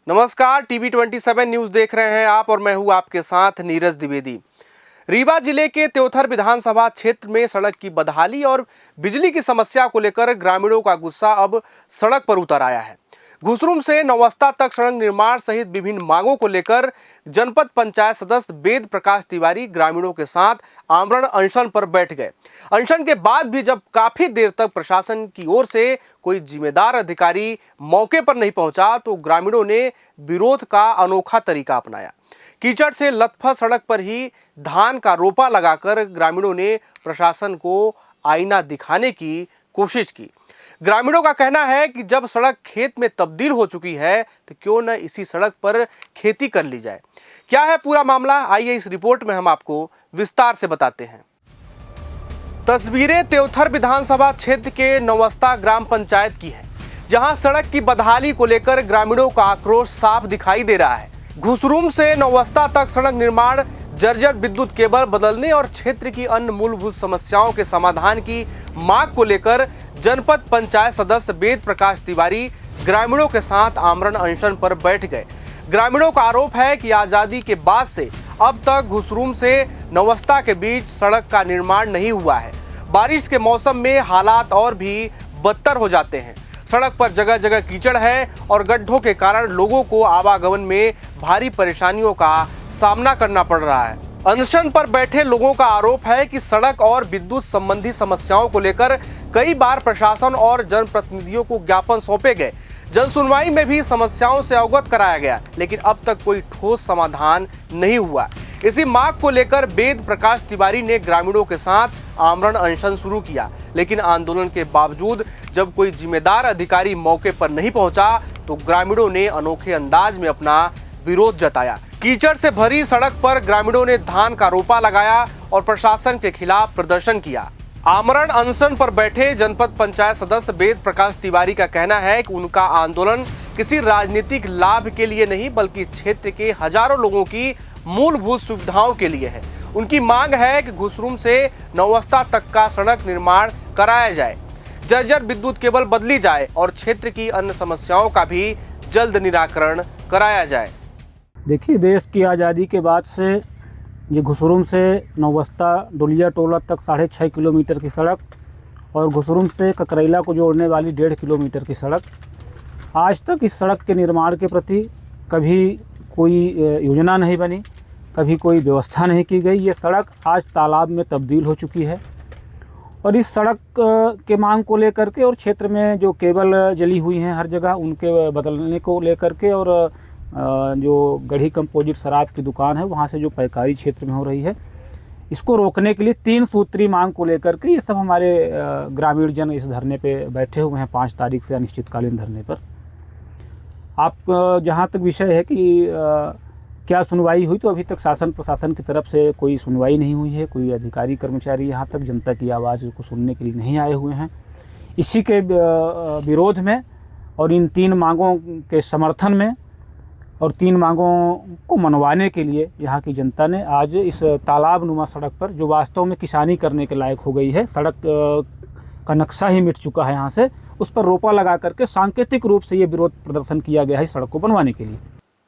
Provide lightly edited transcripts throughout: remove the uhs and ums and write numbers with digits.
नमस्कार, TV 27 news देख रहे हैं आप और मैं हूं आपके साथ नीरज द्विवेदी। रीवा जिले के त्योथर विधानसभा क्षेत्र में सड़क की बदहाली और बिजली की समस्या को लेकर ग्रामीणों का गुस्सा अब सड़क पर उतर आया है। घुसरुम से नौवस्ता तक सड़क निर्माण सहित विभिन्न मांगों को लेकर जनपद पंचायत सदस्य वेद प्रकाश तिवारी ग्रामीणों के साथ आमरण अनशन पर बैठ गए। अनशन के बाद भी जब काफी देर तक प्रशासन की ओर से कोई जिम्मेदार अधिकारी मौके पर नहीं पहुंचा तो ग्रामीणों ने विरोध का अनोखा तरीका अपनाया। कीचड़ से लथपथ सड़क पर ही धान का रोपा लगाकर ग्रामीणों ने प्रशासन को आईना दिखाने की कोशिश की। ग्रामीणों का कहना है कि जब सड़क खेत में तब्दील हो चुकी है तो क्यों न इसी सड़क पर खेती कर ली जाए। क्या है पूरा मामला, आइए इस रिपोर्ट में हम आपको विस्तार से बताते हैं। तस्वीरें त्योथर विधानसभा क्षेत्र के नौवस्ता ग्राम पंचायत की है, जहां सड़क की बदहाली को लेकर ग्रामीणों का आक्रोश साफ दिखाई दे रहा है। घुसरुम से नौवस्ता तक सड़क निर्माण, जर्जर विद्युत केबल बदलने और क्षेत्र की अन्य मूलभूत समस्याओं के समाधान की मांग को लेकर जनपद पंचायत सदस्य वेद प्रकाश तिवारी ग्रामीणों के साथ आमरण अनशन पर बैठ गए। ग्रामीणों का आरोप है कि आजादी के बाद से अब तक घुसरुम से नौवस्ता के बीच सड़क का निर्माण नहीं हुआ है। बारिश के मौसम में हालात और भी बदतर हो जाते हैं। सड़क पर जगह जगह कीचड़ है और गड्ढों के कारण लोगों को आवागमन में भारी परेशानियों का सामना करना पड़ रहा है। अनशन पर बैठे लोगों का आरोप है कि सड़क और विद्युत संबंधी समस्याओं को लेकर कई बार प्रशासन और जनप्रतिनिधियों को ज्ञापन सौंपे गए। जनसुनवाई में भी समस्याओं से अवगत कराया गया, लेकिन अब तक कोई ठोस समाधान नहीं हुआ। इसी मांग को लेकर वेद प्रकाश तिवारी ने ग्रामीणों के साथ आमरण अनशन शुरू किया, लेकिन आंदोलन के बावजूद जब कोई जिम्मेदार अधिकारी मौके पर नहीं पहुंचा तो ग्रामीणों ने अनोखे अंदाज में अपना विरोध जताया। कीचड़ से भरी सड़क पर ग्रामीणों ने धान का रोपा लगाया और प्रशासन के खिलाफ प्रदर्शन किया। आमरण अनशन पर बैठे जनपद पंचायत सदस्य वेद प्रकाश तिवारी का कहना है कि उनका आंदोलन किसी राजनीतिक लाभ के लिए नहीं बल्कि क्षेत्र के हजारों लोगों की मूलभूत सुविधाओं के लिए है। उनकी मांग है कि घुसरुम से नौवस्ता तक का सड़क निर्माण कराया जाए, जर्जर विद्युत केबल बदली जाए और क्षेत्र की अन्य समस्याओं का भी जल्द निराकरण कराया जाए। देखिए, देश की आज़ादी के बाद से ये घुसरुम से नौवस्ता डोलिया टोला तक 6.5 किलोमीटर की सड़क और घुसरुम से ककरैला को जोड़ने वाली 1.5 किलोमीटर की सड़क, आज तक इस सड़क के निर्माण के प्रति कभी कोई योजना नहीं बनी, कभी कोई व्यवस्था नहीं की गई। ये सड़क आज तालाब में तब्दील हो चुकी है और इस सड़क के मांग को लेकर के और क्षेत्र में जो केबल जली हुई हैं हर जगह उनके बदलने को लेकर के और जो गढ़ी कंपोजिट शराब की दुकान है वहाँ से जो पैकारी क्षेत्र में हो रही है, इसको रोकने के लिए 3 सूत्री मांग को लेकर के ये सब हमारे ग्रामीण जन इस धरने पे बैठे हुए हैं 5 तारीख से अनिश्चितकालीन धरने पर। आप जहाँ तक विषय है कि क्या सुनवाई हुई, तो अभी तक शासन प्रशासन की तरफ से कोई सुनवाई नहीं हुई है। कोई अधिकारी कर्मचारी यहाँ तक जनता की आवाज़ को सुनने के लिए नहीं आए हुए हैं। इसी के विरोध में और इन 3 मांगों के समर्थन में और 3 मांगों को मनवाने के लिए यहाँ की जनता ने आज इस तालाब नुमा सड़क पर, जो वास्तव में किसानी करने के लायक हो गई है, सड़क का नक्शा ही मिट चुका है यहाँ से, उस पर रोपा लगा करके सांकेतिक रूप से ये विरोध प्रदर्शन किया गया है सड़क को बनवाने के लिए।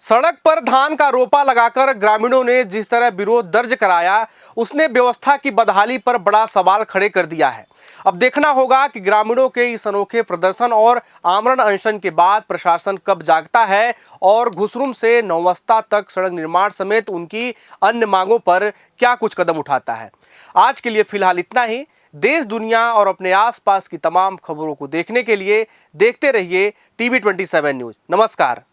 सड़क पर धान का रोपा लगाकर ग्रामीणों ने जिस तरह विरोध दर्ज कराया, उसने व्यवस्था की बदहाली पर बड़ा सवाल खड़े कर दिया है। अब देखना होगा कि ग्रामीणों के इस अनोखे प्रदर्शन और आमरण अनशन के बाद प्रशासन कब जागता है और घुसरुम से नौवस्ता तक सड़क निर्माण समेत उनकी अन्य मांगों पर क्या कुछ कदम उठाता है। आज के लिए फिलहाल इतना ही। देश दुनिया और अपने आसपास की तमाम खबरों को देखने के लिए देखते रहिए टीवी 27 न्यूज। नमस्कार।